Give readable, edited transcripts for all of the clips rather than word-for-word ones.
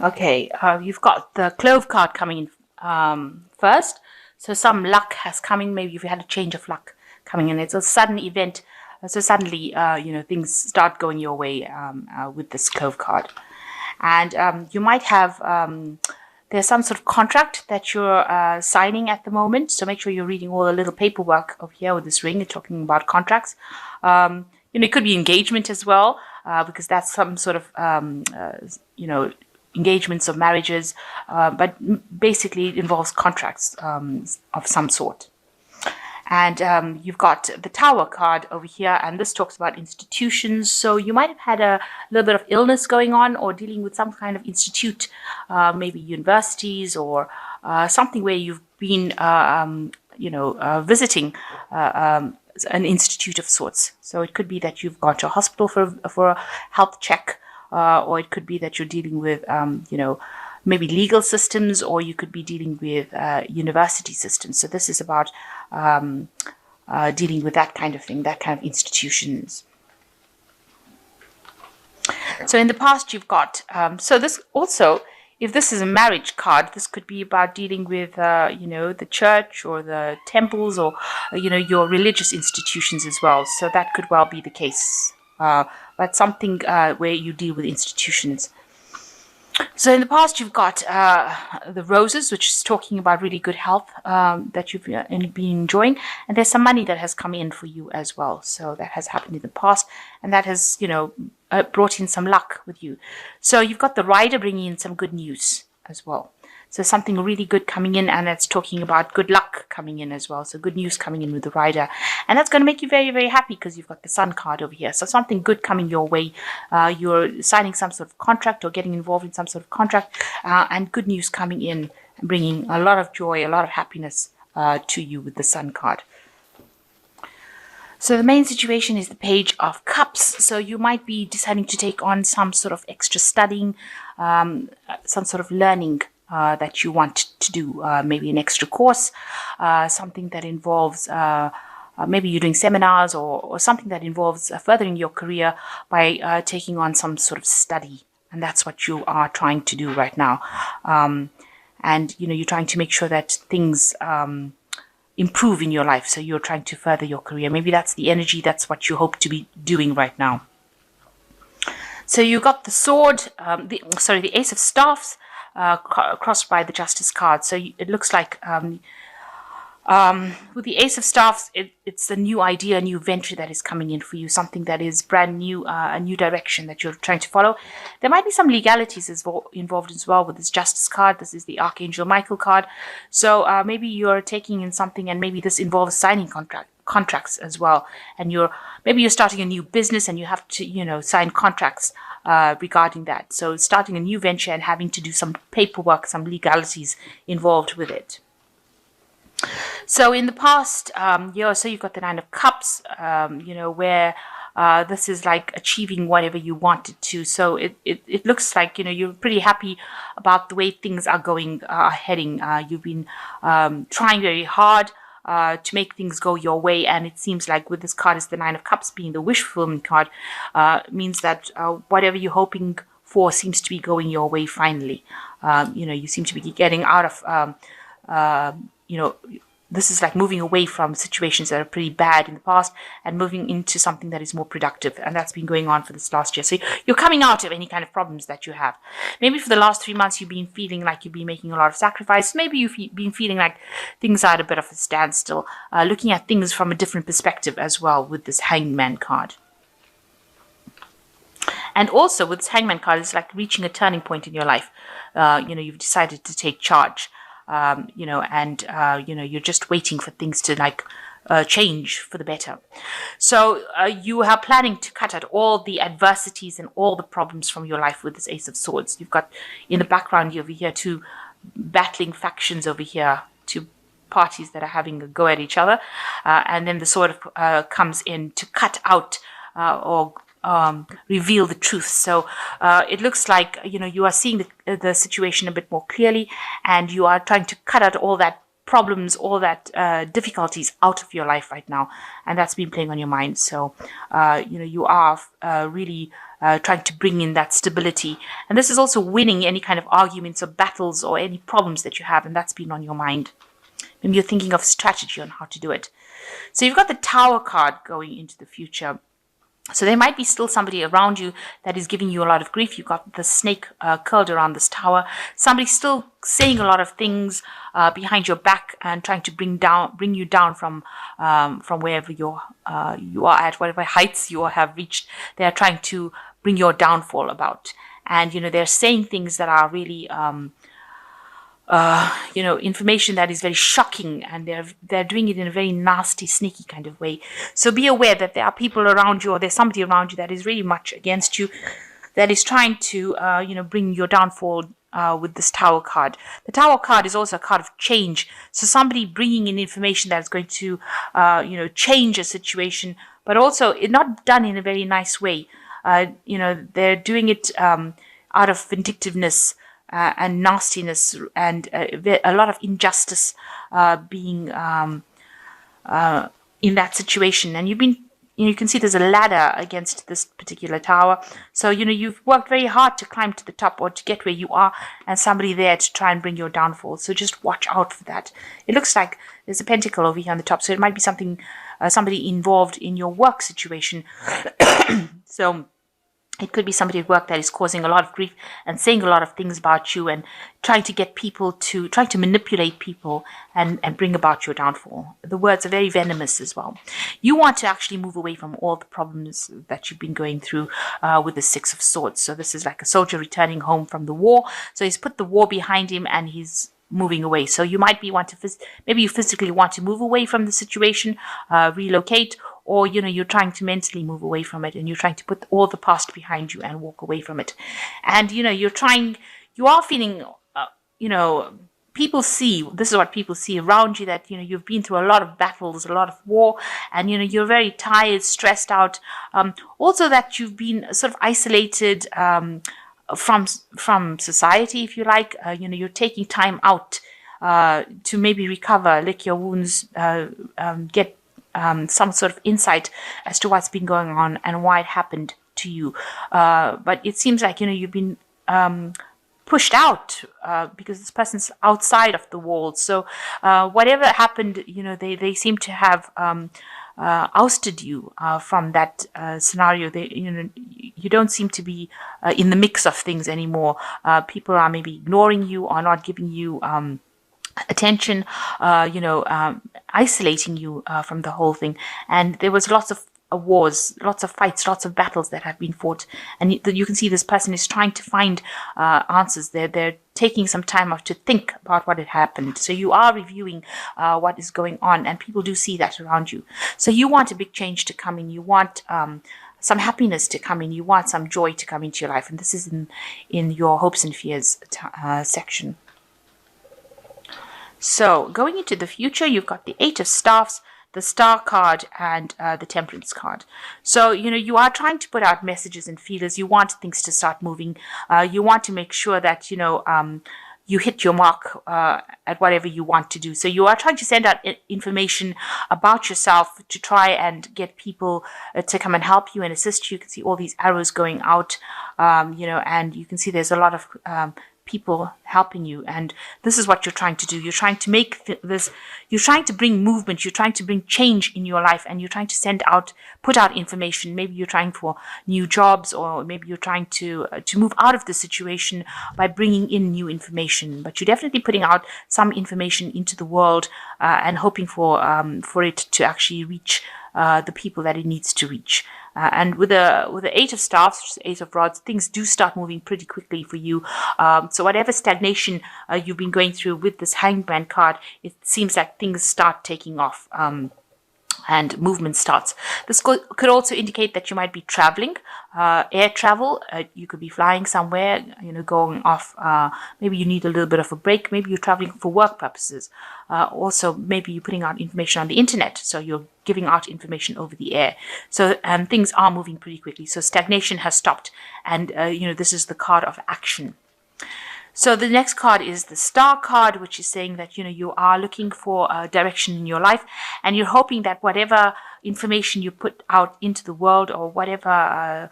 Okay, you've got the Clove card coming in first. So some luck has come in. Maybe you've had a change of luck coming in. It's a sudden event. So suddenly, things start going your way with this Clove card. And you might have, there's some sort of contract that you're signing at the moment. So make sure you're reading all the little paperwork over here with this ring. You're talking about contracts. It could be engagement as well, because that's some sort of, engagements or marriages, but basically it involves contracts of some sort. And you've got the Tower card over here, and this talks about institutions. So you might have had a little bit of illness going on or dealing with some kind of institute, maybe universities or something where you've been, visiting an institute of sorts. So it could be that you've gone to a hospital for a health check, or it could be that you're dealing with, maybe legal systems, or you could be dealing with university systems. So this is about dealing with that kind of thing, that kind of institutions. So in the past, you've got, so this also, if this is a marriage card, this could be about dealing with, the church or the temples or, your religious institutions as well. So that could well be the case. But something where you deal with institutions. So in the past, you've got the roses, which is talking about really good health that you've been enjoying. And there's some money that has come in for you as well. So that has happened in the past. And that has, brought in some luck with you. So you've got the rider bringing in some good news as well. So something really good coming in, and that's talking about good luck coming in as well. So good news coming in with the rider. And that's going to make you very, very happy because you've got the sun card over here. So something good coming your way. You're signing some sort of contract or getting involved in some sort of contract, and good news coming in and bringing a lot of joy, a lot of happiness to you with the sun card. So the main situation is the Page of Cups. So you might be deciding to take on some sort of extra studying, some sort of learning that you want to do, maybe an extra course, something that involves, maybe you're doing seminars or something that involves furthering your career by taking on some sort of study. And that's what you are trying to do right now. And, you're trying to make sure that things improve in your life. So you're trying to further your career. Maybe that's the energy. That's what you hope to be doing right now. So you got the sword, the Ace of Staffs, crossed by the Justice card. So it looks like with the Ace of Staffs, it's a new idea, a new venture that is coming in for you, something that is brand new, a new direction that you're trying to follow. There might be some legalities involved as well with this Justice card. This is the Archangel Michael card. So maybe you're taking in something, and maybe this involves signing contracts as well. And maybe you're starting a new business and you have to, sign contracts regarding that. So starting a new venture and having to do some paperwork, some legalities involved with it. So in the past, so you've got the Nine of Cups, where this is like achieving whatever you wanted to. So it looks like, you're pretty happy about the way things are heading. You've been trying very hard to make things go your way, and it seems like with this card, is the Nine of Cups being the wish fulfillment card, means that whatever you're hoping for seems to be going your way finally. You seem to be getting out of, this is like moving away from situations that are pretty bad in the past and moving into something that is more productive. And that's been going on for this last year. So you're coming out of any kind of problems that you have. Maybe for the last 3 months, you've been feeling like you've been making a lot of sacrifice. Maybe you've been feeling like things are at a bit of a standstill, looking at things from a different perspective as well with this Hangman card. And also with this Hangman card, it's like reaching a turning point in your life. You've decided to take charge. You're just waiting for things to change for the better. So you are planning to cut out all the adversities and all the problems from your life with this Ace of Swords. You've got in the background over here two battling factions over here, two parties that are having a go at each other. And then the sword comes in to cut out or reveal the truth. So it looks like you are seeing the situation a bit more clearly, and you are trying to cut out all that problems, all that difficulties out of your life right now, and that's been playing on your mind. So you are really trying to bring in that stability. And this is also winning any kind of arguments or battles or any problems that you have, and that's been on your mind. Maybe you're thinking of strategy on how to do it. So you've got the Tower card going into the future. So there might be still somebody around you that is giving you a lot of grief. You've got the snake curled around this tower. Somebody's still saying a lot of things behind your back and trying to bring you down from wherever you are at, whatever heights you have reached. They are trying to bring your downfall about. And, they're saying things that are really information that is very shocking, and they're doing it in a very nasty, sneaky kind of way. So be aware that there are people around you, or there's somebody around you that is really much against you, that is trying to, bring your downfall with this Tower card. The Tower card is also a card of change. So somebody bringing in information that's going to, change a situation, but also it's not done in a very nice way. They're doing it out of vindictiveness, and nastiness, and a lot of injustice being in that situation. And you can see there's a ladder against this particular tower. So, you've worked very hard to climb to the top or to get where you are, and somebody there to try and bring your downfall. So just watch out for that. It looks like there's a pentacle over here on the top. So it might be somebody involved in your work situation. So it could be somebody at work that is causing a lot of grief and saying a lot of things about you and trying to manipulate people and bring about your downfall. The words are very venomous as well. You want to actually move away from all the problems that you've been going through with the Six of Swords. So this is like a soldier returning home from the war. So he's put the war behind him and he's moving away. So you might maybe you physically want to move away from the situation, relocate, or you're trying to mentally move away from it, and you're trying to put all the past behind you and walk away from it. And you are feeling people see, this is what people see around you, that you've been through a lot of battles, a lot of war, and you're very tired, stressed out. Also that you've been sort of isolated from society, if you like. You're taking time out to maybe recover, lick your wounds, get some sort of insight as to what's been going on and why it happened to you. But it seems like you've been pushed out because this person's outside of the walls. So whatever happened, they seem to have ousted you from that scenario. You don't seem to be in the mix of things anymore. People are maybe ignoring you or not giving you attention, isolating you from the whole thing. And there was lots of wars, lots of fights, lots of battles that have been fought. And you can see this person is trying to find answers. They're taking some time off to think about what had happened. So you are reviewing what is going on, and people do see that around you. So you want a big change to come in. You want some happiness to come in. You want some joy to come into your life. And this is in your hopes and fears section. So going into the future, you've got the Eight of Staffs, the Star card, and the Temperance card. So, you are trying to put out messages and feelers. You want things to start moving. You want to make sure that, you hit your mark at whatever you want to do. So you are trying to send out information about yourself to try and get people to come and help you and assist you. You can see all these arrows going out, and you can see there's a lot of people helping you, and this is what you're trying to do. You're trying to make you're trying to bring movement, you're trying to bring change in your life, and you're trying to put out information. Maybe you're trying for new jobs, or maybe you're trying to move out of the situation by bringing in new information. But you're definitely putting out some information into the world and hoping for it to actually reach the people that it needs to reach. And with the Eight of Staffs, Ace of Rods, things do start moving pretty quickly for you. So whatever stagnation you've been going through with this Hangman card, it seems like things start taking off. And movement starts. This could also indicate that you might be traveling, air travel. You could be flying somewhere, going off. Maybe you need a little bit of a break. Maybe you're traveling for work purposes. Also, maybe you're putting out information on the internet. So you're giving out information over the air. So things are moving pretty quickly. So stagnation has stopped. And, this is the card of action. So the next card is the Star card, which is saying that, you are looking for a direction in your life, and you're hoping that whatever information you put out into the world, or whatever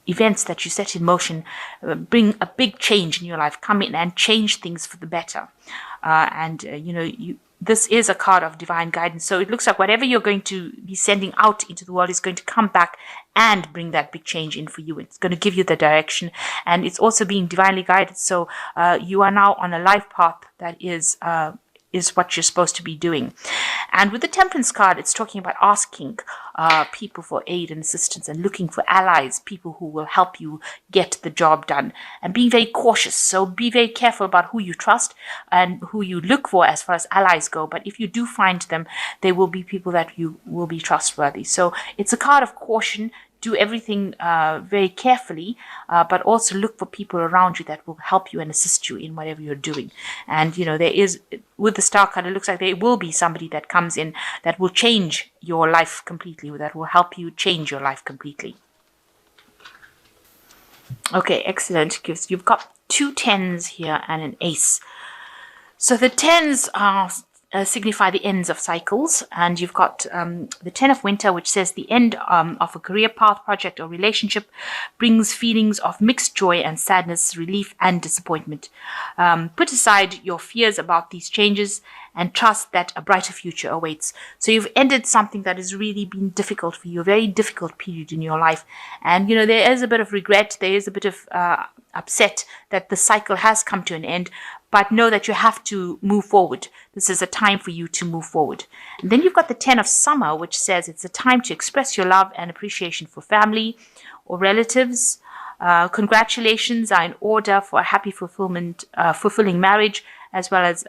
events that you set in motion bring a big change in your life, come in and change things for the better. This is a card of divine guidance. So it looks like whatever you're going to be sending out into the world is going to come back and bring that big change in for you. It's going to give you the direction, and it's also being divinely guided. So you are now on a life path that is what you're supposed to be doing. And with the Temperance card, it's talking about asking people for aid and assistance and looking for allies, people who will help you get the job done, and being very cautious. So be very careful about who you trust and who you look for as far as allies go. But if you do find them, they will be people that you will be trustworthy. So it's a card of caution. Do everything very carefully, but also look for people around you that will help you and assist you in whatever you're doing. And, there is, with the Star card, it looks like there will be somebody that comes in that will change your life completely, that will help you change your life completely. Okay, excellent. Because you've got 2 10s here and an ace. So the 10s are signify the ends of cycles, and you've got the 10 of Winter, which says the end of a career path, project, or relationship brings feelings of mixed joy and sadness, relief and disappointment. Put aside your fears about these changes and trust that a brighter future awaits. So you've ended something that has really been difficult for you, a very difficult period in your life, and there is a bit of regret, there is a bit of upset that the cycle has come to an end. But know that you have to move forward. This is a time for you to move forward. And then you've got the 10 of Summer, which says it's a time to express your love and appreciation for family or relatives. Congratulations are in order for a happy fulfilling marriage, as well as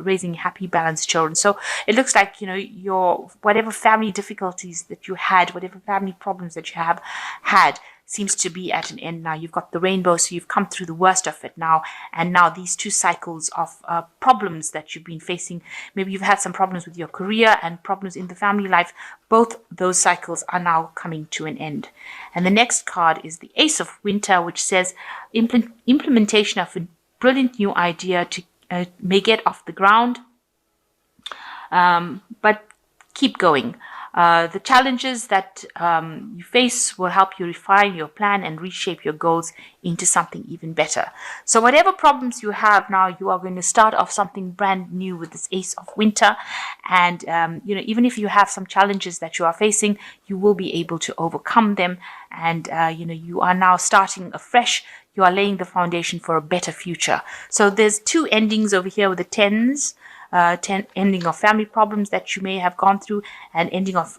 raising happy, balanced children. So it looks like, your whatever family difficulties that you had, whatever family problems that you have had, seems to be at an end now. You've got the rainbow, so you've come through the worst of it now. And now these 2 cycles of problems that you've been facing, maybe you've had some problems with your career and problems in the family life, both those cycles are now coming to an end. And the next card is the Ace of Winter, which says implementation of a brilliant new idea may get off the ground, but keep going. The challenges that you face will help you refine your plan and reshape your goals into something even better. So whatever problems you have now, you are going to start off something brand new with this Ace of Winter. And, even if you have some challenges that you are facing, you will be able to overcome them. And, you are now starting afresh. You are laying the foundation for a better future. So there's 2 endings over here with the 10s. Ending of family problems that you may have gone through, and ending of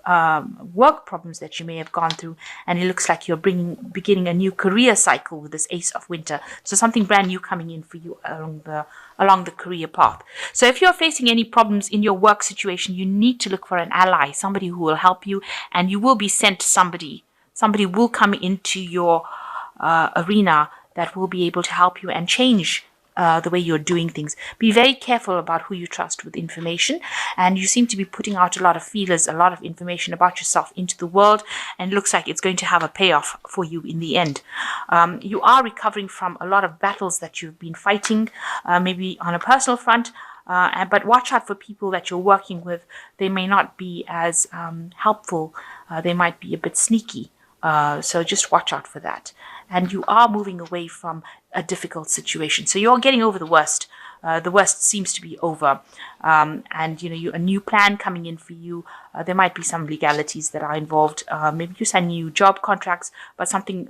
work problems that you may have gone through. And it looks like you're beginning a new career cycle with this Ace of Winter. So something brand new coming in for you along the career path. So if you're facing any problems in your work situation, you need to look for an ally, somebody who will help you, and you will be sent somebody. Somebody will come into your arena that will be able to help you and change the way you're doing things. Be very careful about who you trust with information, and you seem to be putting out a lot of feelers, a lot of information about yourself into the world, and it looks like it's going to have a payoff for you in the end. You are recovering from a lot of battles that you've been fighting, maybe on a personal front, but watch out for people that you're working with. They may not be as helpful. They might be a bit sneaky. So just watch out for that. And you are moving away from a difficult situation. So you're getting over the worst. The worst seems to be over. And, a new plan coming in for you. There might be some legalities that are involved. Maybe you sign new job contracts, but something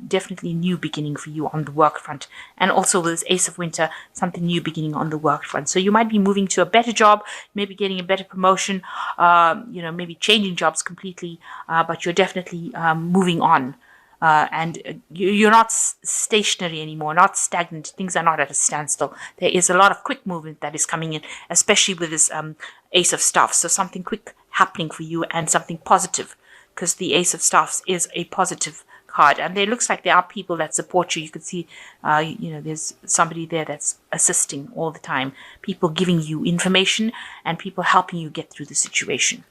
definitely new beginning for you on the work front. And also with this Ace of Winter, something new beginning on the work front. So you might be moving to a better job, maybe getting a better promotion, maybe changing jobs completely, but you're definitely moving on. And you're not stationary anymore, not stagnant. Things are not at a standstill. There is a lot of quick movement that is coming in, especially with this Ace of Staffs. So something quick happening for you and something positive, because the Ace of Staffs is a positive card. And it looks like there are people that support you. You can see, there's somebody there that's assisting all the time. People giving you information and people helping you get through the situation.